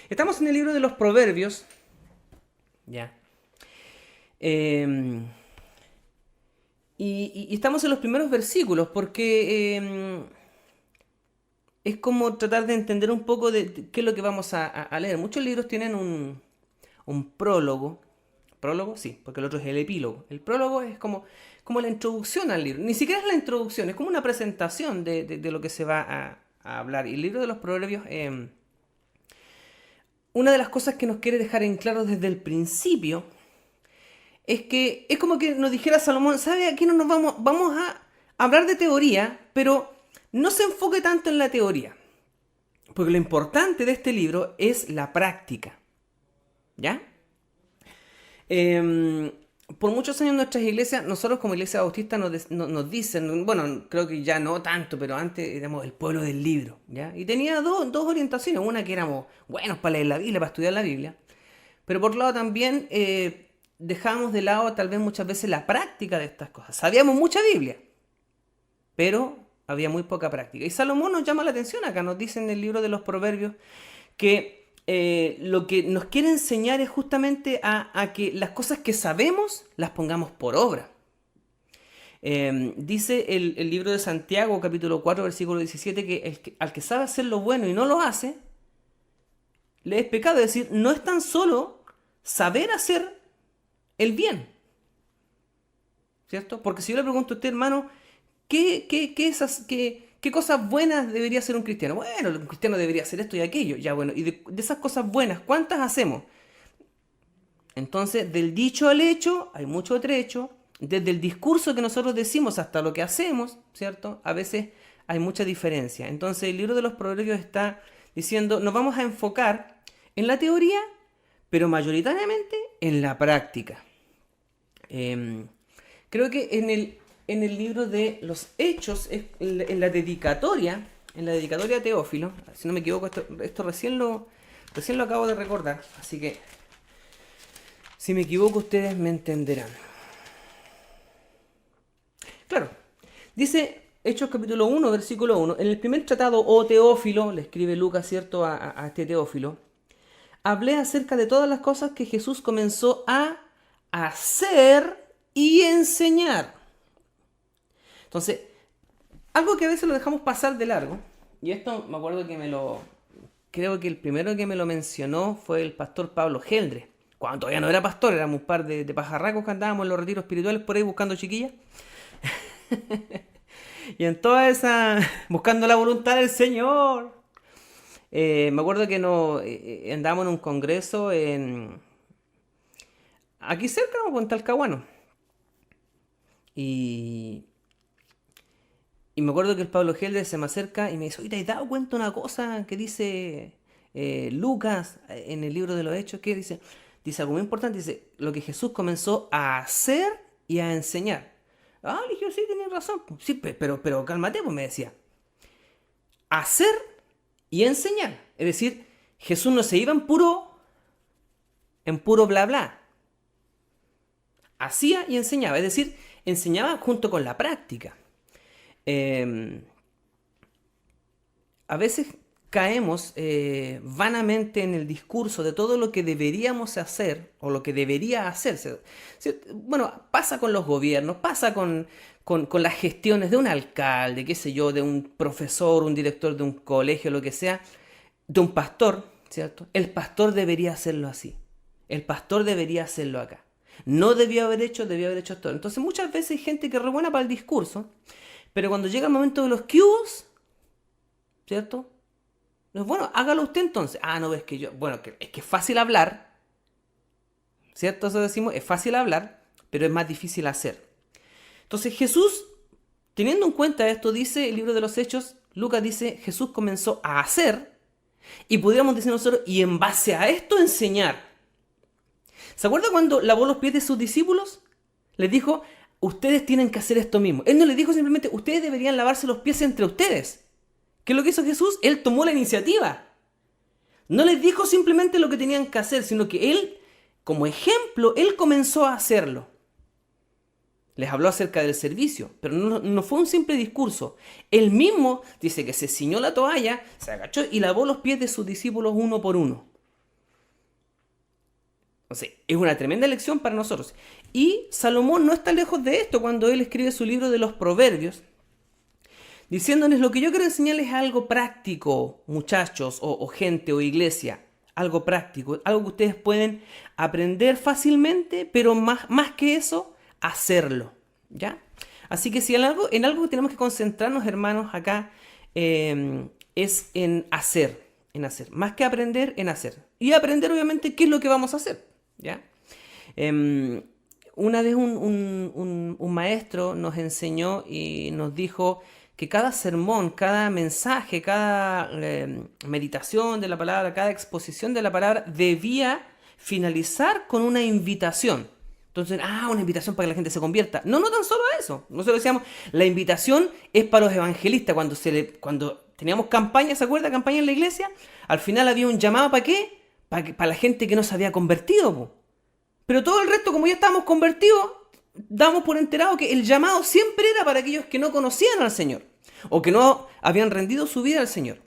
Estamos en el libro de los Proverbios. Ya. Eh, y estamos en los primeros versículos porque es como tratar de entender un poco de qué es lo que vamos a leer. Muchos libros tienen un prólogo. ¿Prólogo? Sí, porque el otro es el epílogo. El prólogo es como la introducción al libro. Ni siquiera es la introducción, es como una presentación de lo que se va a hablar. Y el libro de los Proverbios, una de las cosas que nos quiere dejar en claro desde el principio es que es como que nos dijera Salomón, ¿sabe? Aquí no nos vamos a hablar de teoría, pero no se enfoque tanto en la teoría. Porque lo importante de este libro es la práctica. ¿Ya? Eh, por muchos años en nuestras iglesias, nosotros como iglesia bautista nos dicen, bueno, creo que ya no tanto, pero antes éramos el pueblo del libro, ¿ya? Y tenía dos orientaciones, una que éramos buenos para leer la Biblia, para estudiar la Biblia, pero por otro lado también dejábamos de lado tal vez muchas veces la práctica de estas cosas. Sabíamos mucha Biblia, pero había muy poca práctica. Y Salomón nos llama la atención acá, nos dice en el libro de los Proverbios que lo que nos quiere enseñar es justamente a que las cosas que sabemos las pongamos por obra. Dice el libro de Santiago, capítulo 4, versículo 17, al que sabe hacer lo bueno y no lo hace, le es pecado. Es decir, no es tan solo saber hacer el bien, ¿cierto? Porque si yo le pregunto a usted, hermano, ¿qué cosas buenas debería hacer un cristiano? Bueno, un cristiano debería hacer esto y aquello. Ya, bueno, y de esas cosas buenas, ¿cuántas hacemos? Entonces, del dicho al hecho, hay mucho trecho. Desde el discurso que nosotros decimos hasta lo que hacemos, ¿cierto? A veces hay mucha diferencia. Entonces, el libro de los Proverbios está diciendo, nos vamos a enfocar en la teoría, pero mayoritariamente en la práctica. Creo que en el libro de los Hechos, en la dedicatoria, a Teófilo, si no me equivoco, esto recién lo acabo de recordar, así que si me equivoco ustedes me entenderán. Claro, dice Hechos capítulo 1, versículo 1, en el primer tratado, oh Teófilo, le escribe Lucas, ¿cierto?, a este Teófilo, hablé acerca de todas las cosas que Jesús comenzó a hacer y enseñar. Entonces, algo que a veces lo dejamos pasar de largo, y esto me acuerdo que creo que el primero que me lo mencionó fue el pastor Pablo Geldre, cuando todavía no era pastor, éramos un par de pajarracos que andábamos en los retiros espirituales por ahí buscando chiquillas. Y en toda esa, buscando la voluntad del Señor. Me acuerdo que andábamos en un congreso aquí cerca, ¿no?, en Talcahuano. Y me acuerdo que el Pablo Helder se me acerca y me dice, oye, ¿te has dado cuenta una cosa que dice Lucas en el libro de los Hechos? ¿Qué dice? Dice algo muy importante, dice, lo que Jesús comenzó a hacer y a enseñar. Ah, le dije, sí, tenés razón. Sí, pero cálmate, pues me decía. Hacer y enseñar. Es decir, Jesús no se iba en puro bla bla. Hacía y enseñaba. Es decir, enseñaba junto con la práctica. A veces caemos vanamente en el discurso de todo lo que deberíamos hacer o lo que debería hacerse. Bueno, pasa con los gobiernos, pasa con las gestiones de un alcalde, qué sé yo, de un profesor, un director de un colegio, lo que sea, de un pastor, ¿cierto? El pastor debería hacerlo así. El pastor debería hacerlo acá. No debió haber hecho esto. Entonces muchas veces hay gente que es re buena para el discurso, pero cuando llega el momento de los cubos, ¿cierto? No es bueno, hágalo usted entonces. Ah, no, es que yo, bueno, es que es fácil hablar, ¿cierto? Eso decimos, es fácil hablar, pero es más difícil hacer. Entonces Jesús, teniendo en cuenta esto, dice el libro de los Hechos, Lucas dice, Jesús comenzó a hacer, y pudiéramos decir nosotros, y en base a esto enseñar. ¿Se acuerda cuando lavó los pies de sus discípulos? Les dijo, ustedes tienen que hacer esto mismo. Él no les dijo simplemente, ustedes deberían lavarse los pies entre ustedes. ¿Qué es lo que hizo Jesús? Él tomó la iniciativa. No les dijo simplemente lo que tenían que hacer, sino que él, como ejemplo, él comenzó a hacerlo. Les habló acerca del servicio, pero no fue un simple discurso. Él mismo dice que se ciñó la toalla, se agachó y lavó los pies de sus discípulos uno por uno. O sea, es una tremenda lección para nosotros. Y Salomón no está lejos de esto cuando él escribe su libro de los Proverbios, diciéndoles lo que yo quiero enseñarles es algo práctico, muchachos, o gente, o iglesia. Algo práctico, algo que ustedes pueden aprender fácilmente, pero más que eso, hacerlo. ¿Ya? Así que si en algo que tenemos que concentrarnos, hermanos, acá, es en hacer. Más que aprender, en hacer. Y aprender, obviamente, qué es lo que vamos a hacer. ¿Ya? Una vez un maestro nos enseñó y nos dijo que cada sermón, cada mensaje, cada meditación de la palabra, cada exposición de la palabra debía finalizar con una invitación. Entonces, una invitación para que la gente se convierta. No tan solo a eso. Nosotros decíamos, la invitación es para los evangelistas. Cuando teníamos campaña, ¿se acuerda? Campaña en la iglesia. Al final había un llamado, ¿para qué? Para la gente que no se había convertido, po. Pero todo el resto, como ya estábamos convertidos, damos por enterado que el llamado siempre era para aquellos que no conocían al Señor o que no habían rendido su vida al Señor.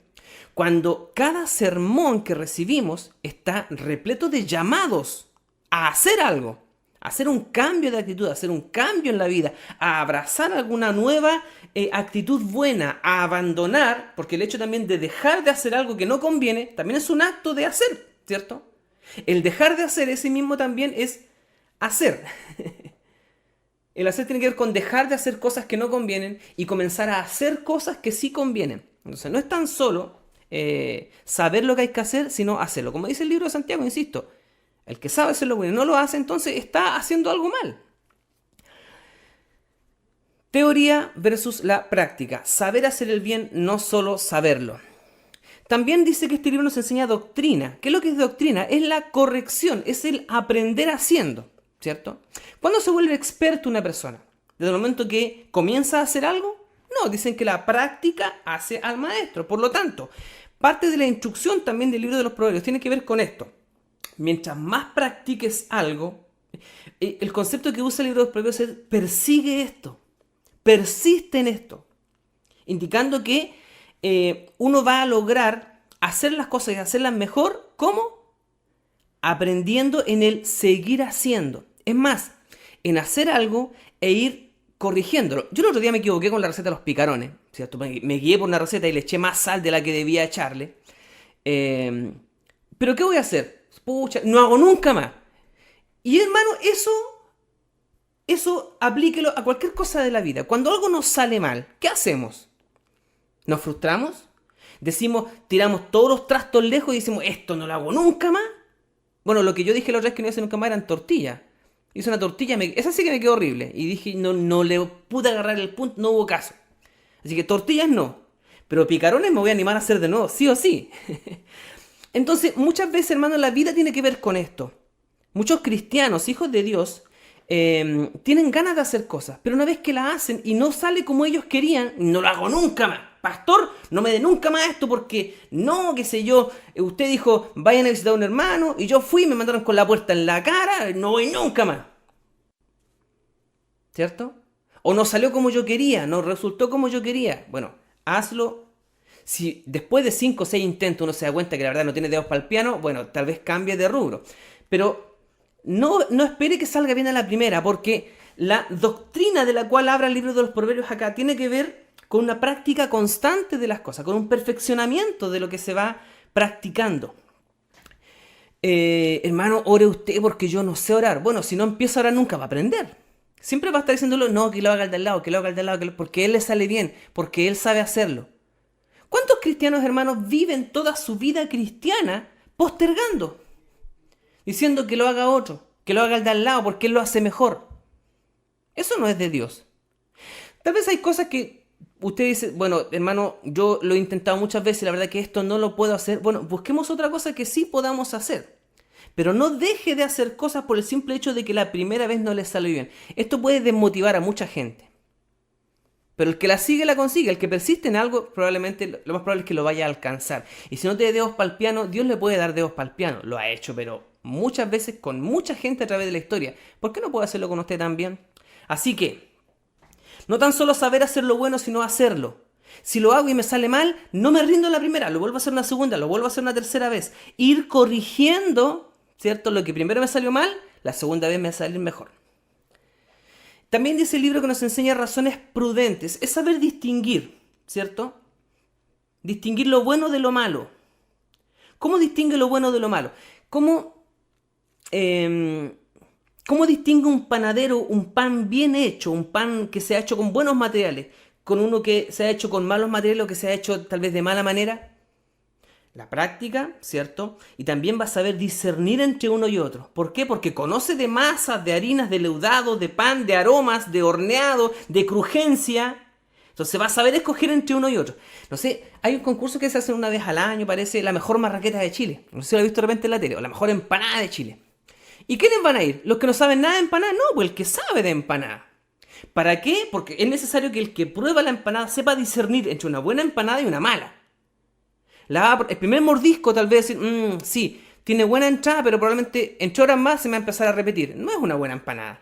Cuando cada sermón que recibimos está repleto de llamados a hacer algo, a hacer un cambio de actitud, a hacer un cambio en la vida, a abrazar alguna nueva actitud buena, a abandonar, porque el hecho también de dejar de hacer algo que no conviene también es un acto de hacer, ¿cierto? El dejar de hacer ese mismo también es hacer. El hacer tiene que ver con dejar de hacer cosas que no convienen y comenzar a hacer cosas que sí convienen. Entonces no es tan solo saber lo que hay que hacer, sino hacerlo. Como dice el libro de Santiago, insisto, el que sabe hacer lo bueno y no lo hace, entonces está haciendo algo mal. Teoría versus la práctica. Saber hacer el bien, no solo saberlo. También dice que este libro nos enseña doctrina. ¿Qué es lo que es doctrina? Es la corrección, es el aprender haciendo, ¿cierto? ¿Cuándo se vuelve experto una persona? ¿Desde el momento que comienza a hacer algo? No, dicen que la práctica hace al maestro. Por lo tanto, parte de la instrucción también del libro de los Proverbios tiene que ver con esto. Mientras más practiques algo, el concepto que usa el libro de los Proverbios es persigue esto, persiste en esto, indicando que uno va a lograr hacer las cosas y hacerlas mejor. ¿Cómo? Aprendiendo en el seguir haciendo. Es más, en hacer algo e ir corrigiéndolo. Yo el otro día me equivoqué con la receta de los picarones, ¿cierto? Me guié por una receta y le eché más sal de la que debía echarle. ¿Pero qué voy a hacer? Pucha, no hago nunca más. Y hermano, eso aplíquelo a cualquier cosa de la vida. Cuando algo nos sale mal, ¿qué hacemos? ¿Nos frustramos? Decimos, tiramos todos los trastos lejos y decimos, esto no lo hago nunca más. Bueno, lo que yo dije la otra vez que no iba a hacer nunca más eran tortillas. Hice una tortilla, esa sí que me quedó horrible. Y dije, no le pude agarrar el punto, no hubo caso. Así que tortillas no. Pero picarones me voy a animar a hacer de nuevo, sí o sí. Entonces, muchas veces, hermano, la vida tiene que ver con esto. Muchos cristianos, hijos de Dios, tienen ganas de hacer cosas, pero una vez que la hacen y no sale como ellos querían, no lo hago nunca más. Pastor, no me dé nunca más esto porque no, qué sé yo, usted dijo, vayan a visitar a un hermano y yo fui y me mandaron con la puerta en la cara, no voy nunca más. ¿Cierto? O no salió como yo quería, no resultó como yo quería. Bueno, hazlo. Si después de 5 o 6 intentos uno se da cuenta que la verdad no tiene dedos para el piano, bueno, tal vez cambie de rubro. Pero no espere que salga bien a la primera, porque la doctrina de la cual habla el libro de los Proverbios acá tiene que ver con una práctica constante de las cosas, con un perfeccionamiento de lo que se va practicando. Hermano, ore usted porque yo no sé orar. Bueno, si no empieza a orar nunca va a aprender. Siempre va a estar diciéndolo, no, que lo haga el de al lado, que lo haga el de al lado, porque él le sale bien, porque él sabe hacerlo. ¿Cuántos cristianos, hermanos, viven toda su vida cristiana postergando? Diciendo que lo haga otro, que lo haga el de al lado, porque él lo hace mejor. Eso no es de Dios. Tal vez hay cosas que usted dice, bueno, hermano, yo lo he intentado muchas veces y la verdad que esto no lo puedo hacer. Bueno, busquemos otra cosa que sí podamos hacer. Pero no deje de hacer cosas por el simple hecho de que la primera vez no le sale bien. Esto puede desmotivar a mucha gente. Pero el que la sigue, la consigue. El que persiste en algo, probablemente, lo más probable es que lo vaya a alcanzar. Y si no tiene dedos para el piano, Dios le puede dar dedos para el piano. Lo ha hecho, pero muchas veces con mucha gente a través de la historia. ¿Por qué no puede hacerlo con usted también? Así que, no tan solo saber hacer lo bueno, sino hacerlo. Si lo hago y me sale mal, no me rindo en la primera. Lo vuelvo a hacer una segunda, lo vuelvo a hacer una tercera vez. Ir corrigiendo, ¿cierto? Lo que primero me salió mal, la segunda vez me va a salir mejor. También dice el libro que nos enseña razones prudentes. Es saber distinguir, ¿cierto? Distinguir lo bueno de lo malo. ¿Cómo distingue lo bueno de lo malo? ¿Cómo distingue un panadero un pan bien hecho, un pan que se ha hecho con buenos materiales, con uno que se ha hecho con malos materiales o que se ha hecho tal vez de mala manera? La práctica, ¿cierto? Y también va a saber discernir entre uno y otro. ¿Por qué? Porque conoce de masas, de harinas, de leudado, de pan, de aromas, de horneado, de crujencia. Entonces va a saber escoger entre uno y otro. No sé, hay un concurso que se hace una vez al año, parece la mejor marraqueta de Chile. No sé si lo he visto de repente en la tele, o la mejor empanada de Chile. ¿Y quiénes van a ir? ¿Los que no saben nada de empanada? No, pues el que sabe de empanada. ¿Para qué? Porque es necesario que el que prueba la empanada sepa discernir entre una buena empanada y una mala. El primer mordisco tal vez decir, sí, tiene buena entrada, pero probablemente entre horas más se me va a empezar a repetir. No es una buena empanada.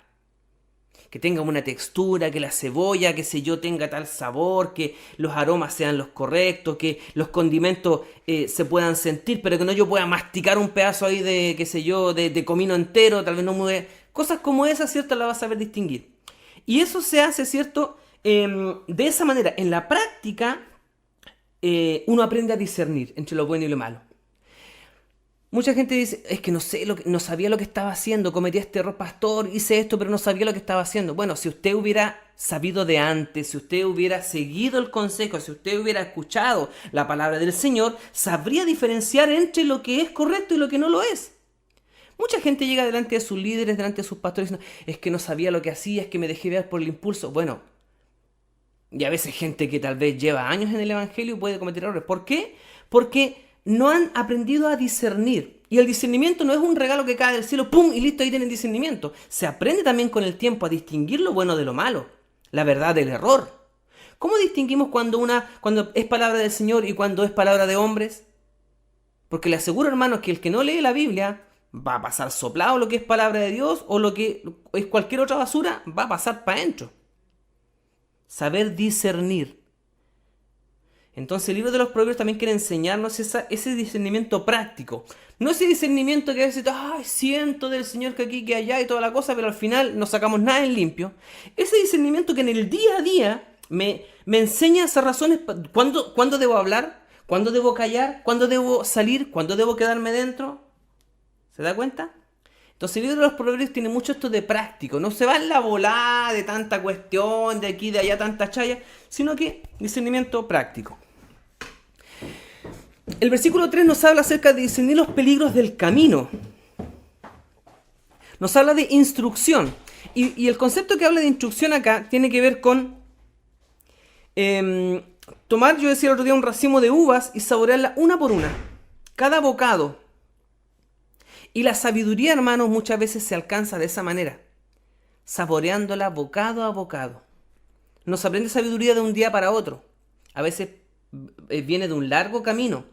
Que tenga una textura, que la cebolla, qué sé yo, tenga tal sabor, que los aromas sean los correctos, que los condimentos se puedan sentir, pero que no yo pueda masticar un pedazo ahí de, qué sé yo, de comino entero, tal vez no muy... Cosas como esas, ¿cierto? Las vas a saber distinguir. Y eso se hace, ¿cierto? De esa manera, en la práctica, uno aprende a discernir entre lo bueno y lo malo. Mucha gente dice, es que no sé, no sabía lo que estaba haciendo, cometí este error, pastor, hice esto, pero no sabía lo que estaba haciendo. Bueno, si usted hubiera sabido de antes, si usted hubiera seguido el consejo, si usted hubiera escuchado la palabra del Señor, sabría diferenciar entre lo que es correcto y lo que no lo es. Mucha gente llega delante de sus líderes, delante de sus pastores, diciendo, es que no sabía lo que hacía, es que me dejé ver por el impulso. Bueno, y a veces gente que tal vez lleva años en el Evangelio puede cometer errores. ¿Por qué? Porque no han aprendido a discernir. Y el discernimiento no es un regalo que cae del cielo, ¡pum! Y listo, ahí tienen discernimiento. Se aprende también con el tiempo a distinguir lo bueno de lo malo, la verdad del error. ¿Cómo distinguimos cuando es palabra del Señor y cuando es palabra de hombres? Porque le aseguro, hermanos, que el que no lee la Biblia va a pasar soplado lo que es palabra de Dios o lo que es cualquier otra basura, va a pasar para adentro. Saber discernir. Entonces el libro de los Proverbios también quiere enseñarnos ese discernimiento práctico. No ese discernimiento que a veces, ay, siento del Señor que aquí, que allá y toda la cosa, pero al final no sacamos nada en limpio. Ese discernimiento que en el día a día me enseña esas razones. ¿Cuándo debo hablar? ¿Cuándo debo callar? ¿Cuándo debo salir? ¿Cuándo debo quedarme dentro? ¿Se da cuenta? Entonces el libro de los Proverbios tiene mucho esto de práctico. No se va en la volada de tanta cuestión, de aquí, de allá, tanta chaya, sino que discernimiento práctico. El versículo 3 nos habla acerca de discernir los peligros del camino. Nos habla de instrucción. Y el concepto que habla de instrucción acá tiene que ver con tomar, yo decía el otro día, un racimo de uvas y saborearla una por una. Cada bocado. Y la sabiduría, hermanos, muchas veces se alcanza de esa manera. Saboreándola bocado a bocado. No se aprende sabiduría de un día para otro. A veces viene de un largo camino.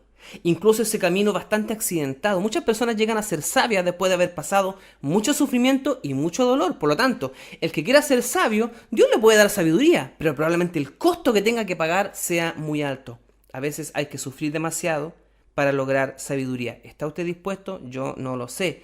Incluso ese camino bastante accidentado. Muchas personas llegan a ser sabias después de haber pasado mucho sufrimiento y mucho dolor. Por lo tanto, el que quiera ser sabio, Dios le puede dar sabiduría, pero probablemente el costo que tenga que pagar sea muy alto. A veces hay que sufrir demasiado para lograr sabiduría. ¿Está usted dispuesto? Yo no lo sé.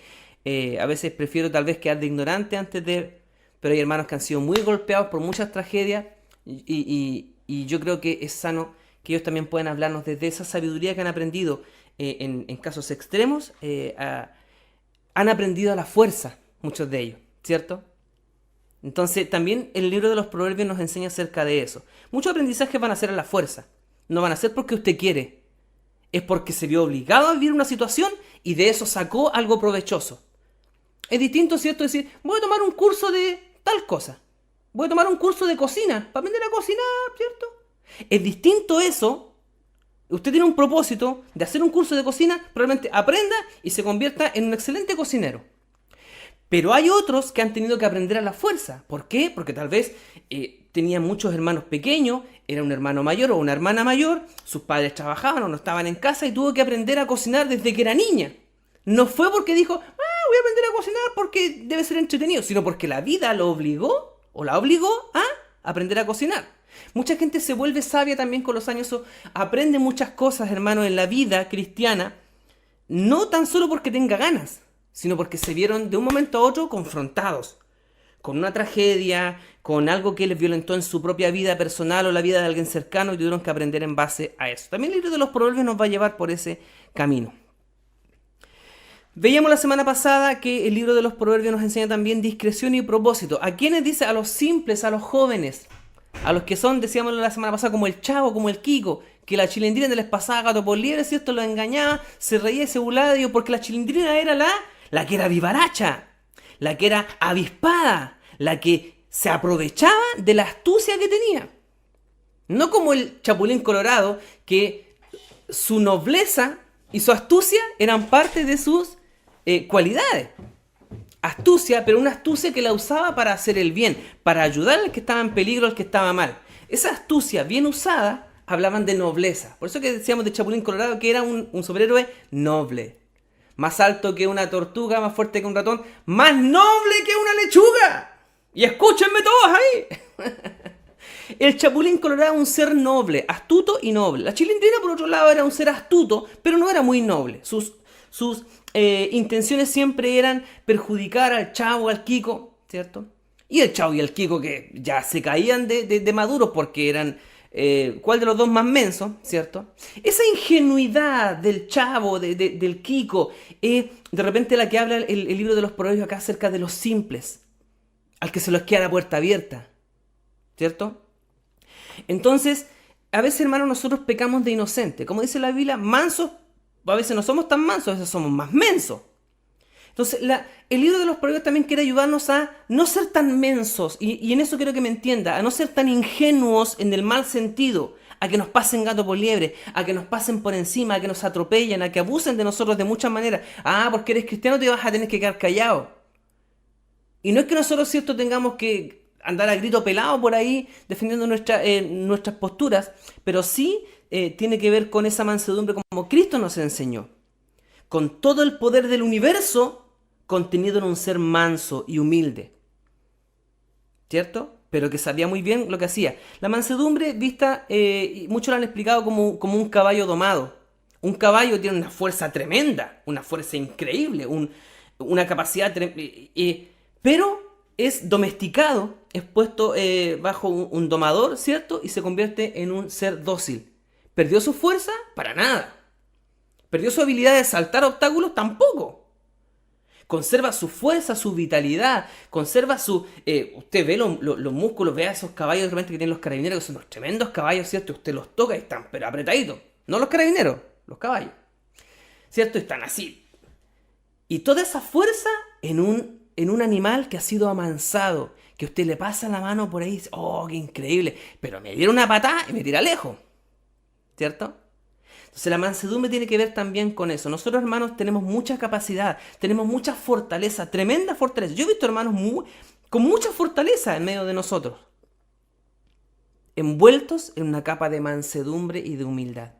A veces prefiero tal vez quedar de ignorante antes de... Pero hay hermanos que han sido muy golpeados por muchas tragedias y yo creo que es sano que ellos también puedan hablarnos desde esa sabiduría que han aprendido en casos extremos. Han aprendido a la fuerza, muchos de ellos, ¿cierto? Entonces también el libro de los Proverbios nos enseña acerca de eso. Muchos aprendizajes van a ser a la fuerza. No van a ser porque usted quiere. Es porque se vio obligado a vivir una situación y de eso sacó algo provechoso. Es distinto, ¿cierto? Decir, voy a tomar un curso de tal cosa. Voy a tomar un curso de cocina para aprender a cocinar, ¿cierto? Es distinto eso. Usted tiene un propósito de hacer un curso de cocina, probablemente aprenda y se convierta en un excelente cocinero. Pero hay otros que han tenido que aprender a la fuerza. ¿Por qué? Porque tal vez tenían muchos hermanos pequeños, era un hermano mayor o una hermana mayor, sus padres trabajaban o no estaban en casa y tuvo que aprender a cocinar desde que era niña. No fue porque dijo, voy a aprender a cocinar porque debe ser entretenido, sino porque la vida lo obligó o la obligó a aprender a cocinar. Mucha gente se vuelve sabia también con los años, aprende muchas cosas, hermano, en la vida cristiana, no tan solo porque tenga ganas, sino porque se vieron de un momento a otro confrontados con una tragedia, con algo que les violentó en su propia vida personal o la vida de alguien cercano y tuvieron que aprender en base a eso. También el libro de los Proverbios nos va a llevar por ese camino. Veíamos la semana pasada que el libro de los Proverbios nos enseña también discreción y propósito. ¿A quiénes dice? A los simples, a los jóvenes, a los que son, decíamos la semana pasada, como el Chavo, como el Kiko, que la chilindrina les pasaba gato por liebre, si esto lo engañaba, se reía y se burlaba de ellos, porque la chilindrina era la que era vivaracha, la que era avispada, la que se aprovechaba de la astucia que tenía. No como el Chapulín Colorado, que su nobleza y su astucia eran parte de sus cualidades. Astucia, pero una astucia que la usaba para hacer el bien, para ayudar al que estaba en peligro, al que estaba mal. Esa astucia bien usada, hablaban de nobleza. Por eso que decíamos de Chapulín Colorado que era un superhéroe noble. Más alto que una tortuga, más fuerte que un ratón, más noble que una lechuga. Y escúchenme todos ahí. El Chapulín Colorado era un ser noble, astuto y noble. La chilindrina, por otro lado, era un ser astuto, pero no era muy noble. Sus intenciones siempre eran perjudicar al Chavo, al Kiko, ¿cierto? Y el Chavo y el Kiko que ya se caían de maduros porque eran... ¿cuál de los dos más menso, cierto? Esa ingenuidad del Chavo, del Kiko, de repente la que habla el libro de los Proverbios acá acerca de los simples, al que se les queda la puerta abierta, ¿cierto? Entonces, a veces, hermanos, nosotros pecamos de inocente. Como dice la Biblia, mansos, a veces no somos tan mansos, a veces somos más mensos. Entonces, el libro de los Proverbios también quiere ayudarnos a no ser tan mensos, y en eso quiero que me entienda, a no ser tan ingenuos en el mal sentido, a que nos pasen gato por liebre, a que nos pasen por encima, a que nos atropellen, a que abusen de nosotros de muchas maneras. Ah, porque eres cristiano te vas a tener que quedar callado. Y no es que nosotros, cierto, tengamos que andar a grito pelado por ahí defendiendo nuestras posturas, pero sí tiene que ver con esa mansedumbre como Cristo nos enseñó, con todo el poder del universo contenido en un ser manso y humilde, ¿cierto? Pero que sabía muy bien lo que hacía. La mansedumbre vista, y muchos lo han explicado como un caballo domado. Un caballo tiene una fuerza tremenda, una fuerza increíble, una capacidad pero es domesticado, es puesto bajo un domador, ¿cierto? Y se convierte en un ser dócil. ¿Perdió su fuerza? Para nada. ¿Perdió su habilidad de saltar obstáculos? Tampoco. Conserva su fuerza, su vitalidad, conserva su... usted ve los músculos, vea esos caballos de repente que tienen los carabineros, que son unos tremendos caballos, ¿cierto? Usted los toca y están pero apretaditos. No los carabineros, los caballos. ¿Cierto? Están así. Y toda esa fuerza en un animal que ha sido amansado, que usted le pasa la mano por ahí y dice, oh, qué increíble, pero me diera una patada y me tira lejos. ¿Cierto? Entonces la mansedumbre tiene que ver también con eso. Nosotros, hermanos, tenemos mucha capacidad, tenemos mucha fortaleza, tremenda fortaleza. Yo he visto hermanos con mucha fortaleza en medio de nosotros, envueltos en una capa de mansedumbre y de humildad.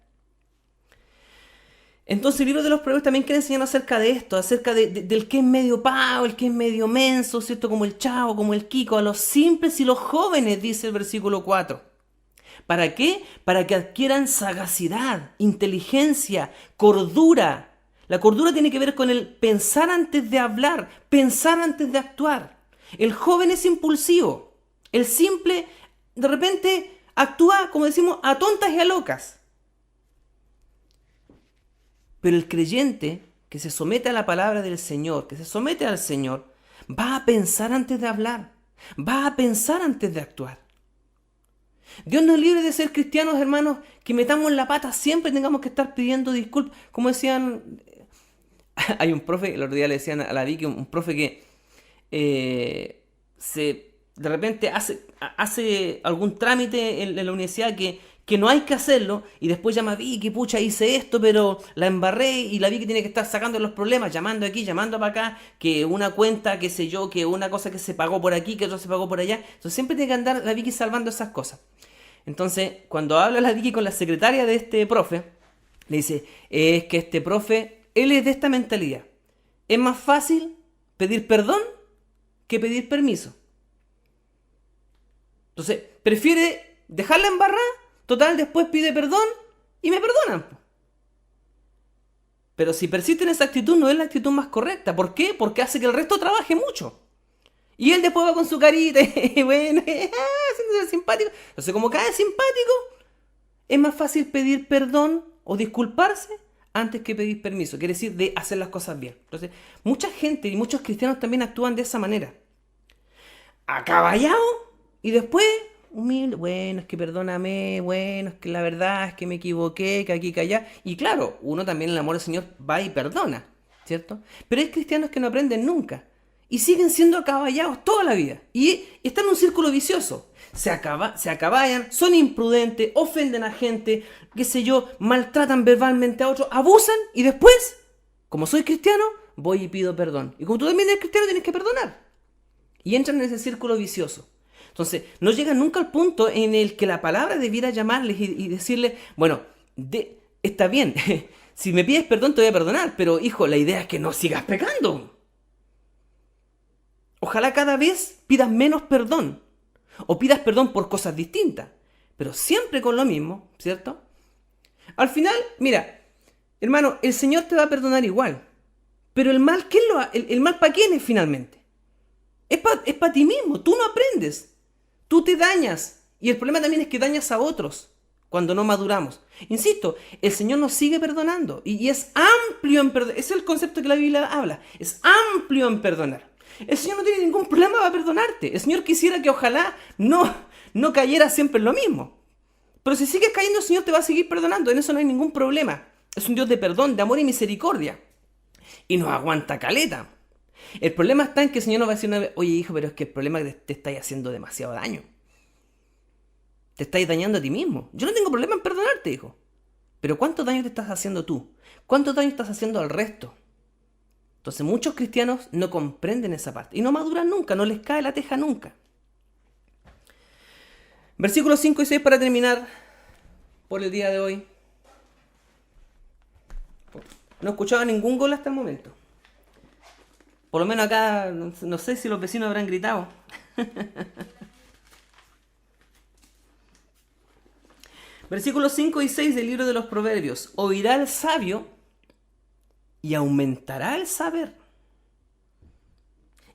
Entonces el libro de los Proverbios también quiere enseñarnos acerca de esto, acerca del que es medio pavo, el que es medio menso, ¿cierto? Como el Chavo, como el Kiko, a los simples y los jóvenes, dice el versículo 4. ¿Para qué? Para que adquieran sagacidad, inteligencia, cordura. La cordura tiene que ver con el pensar antes de hablar, pensar antes de actuar. El joven es impulsivo. El simple, de repente, actúa, como decimos, a tontas y a locas. Pero el creyente que se somete a la palabra del Señor, que se somete al Señor, va a pensar antes de hablar, va a pensar antes de actuar. Dios nos libre de ser cristianos, hermanos, que metamos la pata, siempre tengamos que estar pidiendo disculpas. Como decían, hay un profe, el otro día le decían a la Vicky, un profe que de repente hace algún trámite en la universidad que no hay que hacerlo, y después llama a Vicky, pucha, hice esto, pero la embarré, y la Vicky tiene que estar sacando los problemas, llamando aquí, llamando para acá, que una cuenta, qué sé yo, que una cosa que se pagó por aquí, que otra se pagó por allá. Entonces siempre tiene que andar la Vicky salvando esas cosas. Entonces, cuando habla la Vicky con la secretaria de este profe, le dice, es que este profe, él es de esta mentalidad. Es más fácil pedir perdón que pedir permiso. Entonces, prefiere dejarla embarrada, total, después pide perdón y me perdonan. Pero si persiste en esa actitud, no es la actitud más correcta. ¿Por qué? Porque hace que el resto trabaje mucho. Y él después va con su carita y bueno, haciéndose simpático. Entonces, como cae simpático, es más fácil pedir perdón o disculparse antes que pedir permiso. Quiere decir, de hacer las cosas bien. Entonces, mucha gente y muchos cristianos también actúan de esa manera. Acaballado y después, humilde, bueno, es que perdóname, bueno, es que la verdad es que me equivoqué, que aquí, que allá. Y claro, uno también en el amor del Señor va y perdona, ¿cierto? Pero hay cristianos que no aprenden nunca y siguen siendo acaballados toda la vida. Y están en un círculo vicioso. Se acaballan, son imprudentes, ofenden a gente, qué sé yo, maltratan verbalmente a otros, abusan y después, como soy cristiano, voy y pido perdón. Y como tú también eres cristiano, tienes que perdonar. Y entran en ese círculo vicioso. Entonces, no llegan nunca al punto en el que la palabra debiera llamarles y decirles, bueno, está bien, si me pides perdón te voy a perdonar, pero hijo, la idea es que no sigas pecando. Ojalá cada vez pidas menos perdón, o pidas perdón por cosas distintas, pero siempre con lo mismo, ¿cierto? Al final, mira, hermano, el Señor te va a perdonar igual, pero el mal, el mal para quién es finalmente? Es para ti mismo, tú no aprendes, tú te dañas. Y el problema también es que dañas a otros cuando no maduramos. Insisto, el Señor nos sigue perdonando y es amplio en perdonar. Ese es el concepto que la Biblia habla, es amplio en perdonar. El Señor no tiene ningún problema para perdonarte. El Señor quisiera que ojalá no cayera siempre en lo mismo. Pero si sigues cayendo, el Señor te va a seguir perdonando, en eso no hay ningún problema. Es un Dios de perdón, de amor y misericordia. Y nos aguanta caleta. El problema está en que el Señor nos va a decir una vez, oye hijo, pero es que el problema es que te estáis haciendo demasiado daño. Te estáis dañando a ti mismo. Yo no tengo problema en perdonarte, hijo. Pero ¿cuánto daño te estás haciendo tú? ¿Cuánto daño estás haciendo al resto? Entonces muchos cristianos no comprenden esa parte. Y no maduran nunca, no les cae la teja nunca. Versículos 5 y 6 para terminar por el día de hoy. No he escuchado ningún gol hasta el momento. Por lo menos acá, no sé si los vecinos habrán gritado. Versículos 5 y 6 del libro de los Proverbios. Oirá el sabio y aumentará el saber.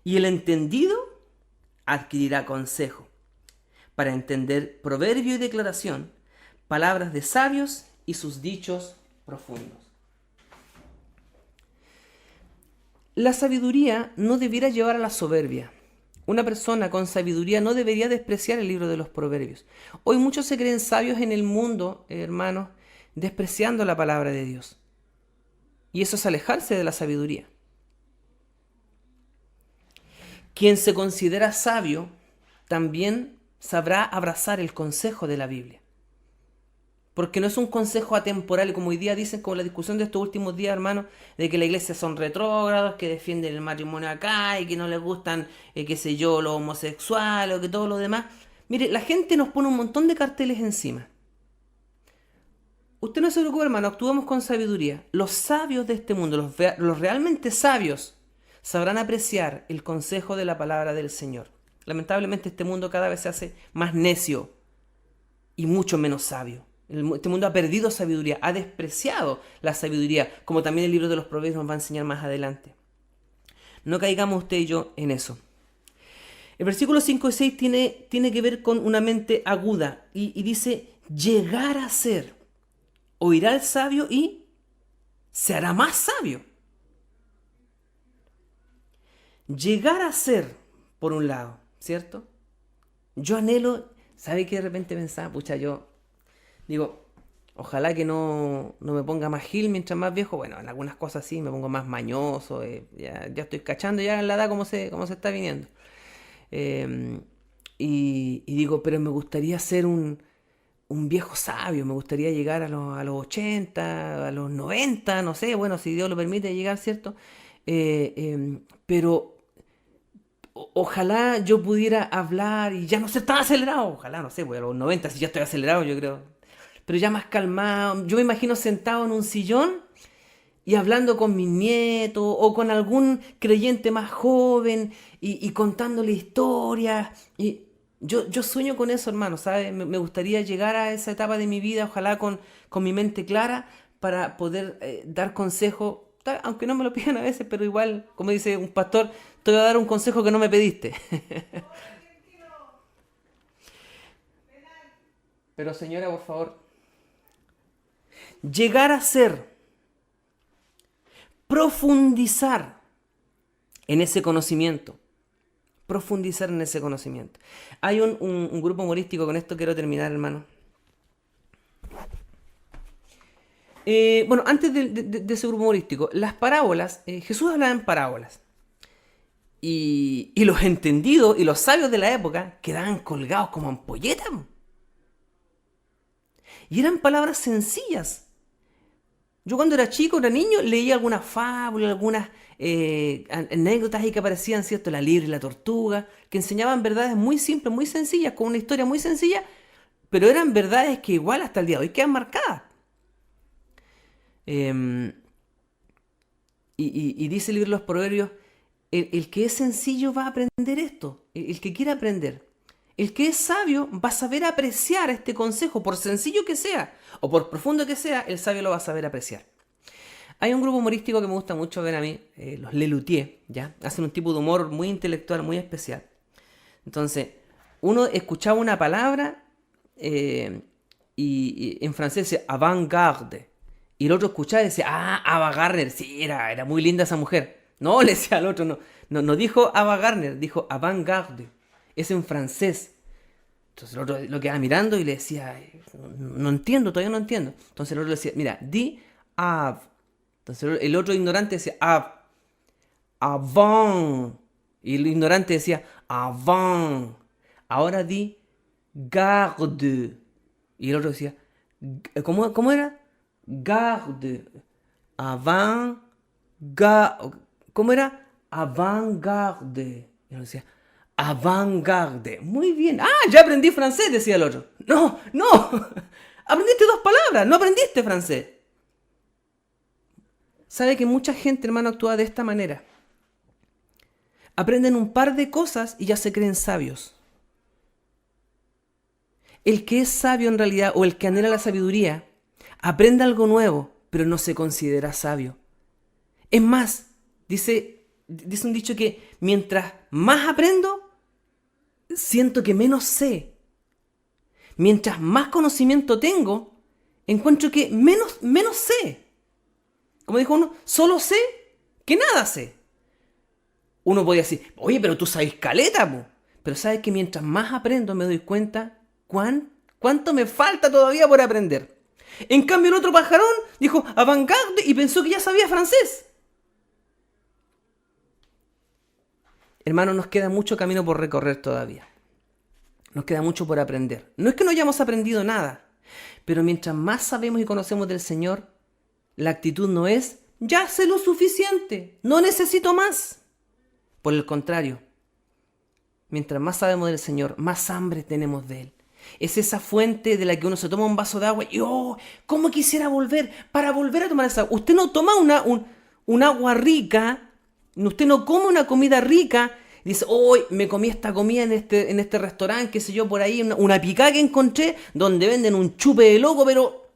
Y el entendido adquirirá consejo para entender proverbio y declaración, palabras de sabios y sus dichos profundos. La sabiduría no debiera llevar a la soberbia. Una persona con sabiduría no debería despreciar el libro de los Proverbios. Hoy muchos se creen sabios en el mundo, hermanos, despreciando la palabra de Dios. Y eso es alejarse de la sabiduría. Quien se considera sabio también sabrá abrazar el consejo de la Biblia. Porque no es un consejo atemporal, como hoy día dicen, como la discusión de estos últimos días, hermanos, de que la iglesia son retrógrados, que defienden el matrimonio acá y que no les gustan, qué sé yo, los homosexuales o que todo lo demás. Mire, la gente nos pone un montón de carteles encima. Usted no se preocupe, hermano, actuamos con sabiduría. Los sabios de este mundo, los realmente sabios, sabrán apreciar el consejo de la palabra del Señor. Lamentablemente este mundo cada vez se hace más necio y mucho menos sabio. Este mundo ha perdido sabiduría, ha despreciado la sabiduría, como también el libro de los Proverbios nos va a enseñar más adelante. No caigamos usted y yo en eso. El versículo 5 y 6 tiene que ver con una mente aguda y dice, llegar a ser, oirá el sabio y se hará más sabio. Llegar a ser, por un lado, ¿cierto? Yo anhelo, ¿sabe qué de repente pensaba? Pucha, yo digo, ojalá que no me ponga más gil mientras más viejo. Bueno, en algunas cosas sí, me pongo más mañoso. Ya estoy cachando ya en la edad cómo se está viniendo. Y digo, pero me gustaría ser un viejo sabio. Me gustaría llegar a los 80, a los 90, no sé. Bueno, si Dios lo permite llegar, ¿cierto? Pero ojalá yo pudiera hablar y ya no ser tan acelerado. Ojalá, no sé, pues a los 90 si ya estoy acelerado, yo creo. Pero ya más calmado. Yo me imagino sentado en un sillón y hablando con mis nietos o con algún creyente más joven y contándole historias. Y yo sueño con eso, hermano, ¿sabes? Me gustaría llegar a esa etapa de mi vida, ojalá con mi mente clara, para poder dar consejo, aunque no me lo pidan a veces, pero igual, como dice un pastor, te voy a dar un consejo que no me pediste. Pero señora, por favor, llegar a ser, profundizar en ese conocimiento. Profundizar en ese conocimiento. Hay un grupo humorístico, con esto quiero terminar, hermano. Bueno, antes de ese grupo humorístico, las parábolas, Jesús hablaba en parábolas. Y los entendidos y los sabios de la época quedaban colgados como ampolletas. Y eran palabras sencillas. Yo cuando era chico, era niño, leía algunas fábulas, algunas anécdotas ahí que aparecían, ¿cierto? La liebre y la tortuga, que enseñaban verdades muy simples, muy sencillas, con una historia muy sencilla, pero eran verdades que igual hasta el día de hoy quedan marcadas. Eh, y dice el libro de los Proverbios, el que es sencillo va a aprender esto, el que quiere aprender. El que es sabio va a saber apreciar este consejo, por sencillo que sea, o por profundo que sea, el sabio lo va a saber apreciar. Hay un grupo humorístico que me gusta mucho ver a mí, los Lelutier, ¿ya? Hacen un tipo de humor muy intelectual, muy especial. Entonces, uno escuchaba una palabra y en francés dice avant-garde. Y el otro escuchaba y decía, Ava Gardner, sí, era muy linda esa mujer. No, le decía al otro, no dijo Ava Gardner, dijo avant-garde. Es en francés. Entonces el otro lo quedaba mirando y le decía, no entiendo, todavía no entiendo. Entonces el otro le decía, mira, di av. Entonces el otro ignorante decía, av, avant. Y el ignorante decía, avant. Ahora di garde. Y el otro decía, ¿cómo era? Garde. Avant. ¿Cómo era? Avant-garde. Y él decía, avant-garde. Muy bien. Ya aprendí francés, decía el otro. No. Aprendiste dos palabras, no aprendiste francés. Sabe que mucha gente, hermano, actúa de esta manera. Aprenden un par de cosas y ya se creen sabios. El que es sabio en realidad, o el que anhela la sabiduría, aprende algo nuevo, pero no se considera sabio. Es más, dice un dicho que mientras más aprendo, siento que menos sé. Mientras más conocimiento tengo, encuentro que menos sé. Como dijo uno, solo sé que nada sé. Uno podría decir, oye, pero tú sabes caleta, po. Pero sabes que mientras más aprendo me doy cuenta cuánto me falta todavía por aprender. En cambio el otro pajarón dijo avant-garde y pensó que ya sabía francés. Hermano, nos queda mucho camino por recorrer todavía. Nos queda mucho por aprender. No es que no hayamos aprendido nada, pero mientras más sabemos y conocemos del Señor, la actitud no es, ya sé lo suficiente, no necesito más. Por el contrario, mientras más sabemos del Señor, más hambre tenemos de Él. Es esa fuente de la que uno se toma un vaso de agua y ¿cómo quisiera volver? Para volver a tomar esa agua. Usted no toma un agua rica, usted no come una comida rica y dice, hoy me comí esta comida en este restaurante, qué sé yo, por ahí, una picada que encontré donde venden un chupe de loco, pero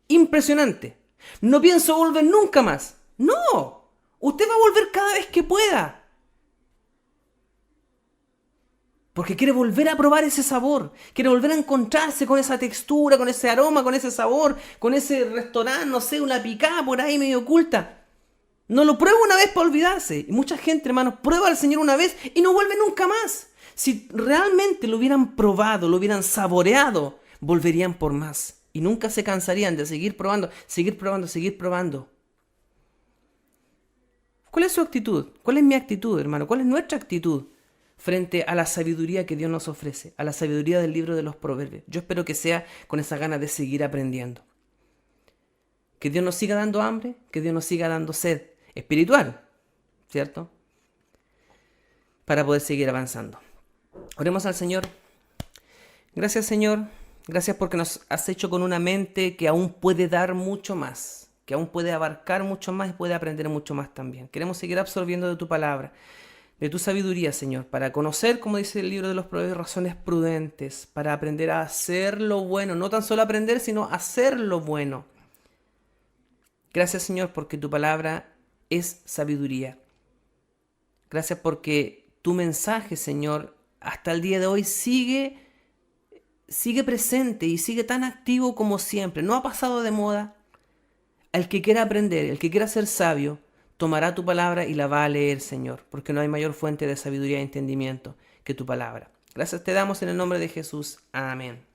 impresionante. No pienso volver nunca más. No, usted va a volver cada vez que pueda. Porque quiere volver a probar ese sabor, quiere volver a encontrarse con esa textura, con ese aroma, con ese sabor, con ese restaurante, no sé, una picada por ahí medio oculta. No lo prueba una vez para olvidarse. Y mucha gente, hermanos, prueba al Señor una vez y no vuelve nunca más. Si realmente lo hubieran probado, lo hubieran saboreado, volverían por más. Y nunca se cansarían de seguir probando, seguir probando, seguir probando. ¿Cuál es su actitud? ¿Cuál es mi actitud, hermano? ¿Cuál es nuestra actitud frente a la sabiduría que Dios nos ofrece, a la sabiduría del libro de los Proverbios? Yo espero que sea con esa ganas de seguir aprendiendo. Que Dios nos siga dando hambre, que Dios nos siga dando sed espiritual, ¿cierto? Para poder seguir avanzando. Oremos al Señor. Gracias, Señor. Gracias porque nos has hecho con una mente que aún puede dar mucho más, que aún puede abarcar mucho más y puede aprender mucho más también. Queremos seguir absorbiendo de tu palabra, de tu sabiduría, Señor, para conocer, como dice el libro de los Proverbios, razones prudentes, para aprender a hacer lo bueno, no tan solo aprender, sino hacer lo bueno. Gracias, Señor, porque tu palabra es sabiduría. Gracias porque tu mensaje, Señor, hasta el día de hoy sigue presente y sigue tan activo como siempre. No ha pasado de moda. El que quiera aprender, el que quiera ser sabio, tomará tu palabra y la va a leer, Señor, porque no hay mayor fuente de sabiduría y entendimiento que tu palabra. Gracias te damos en el nombre de Jesús. Amén.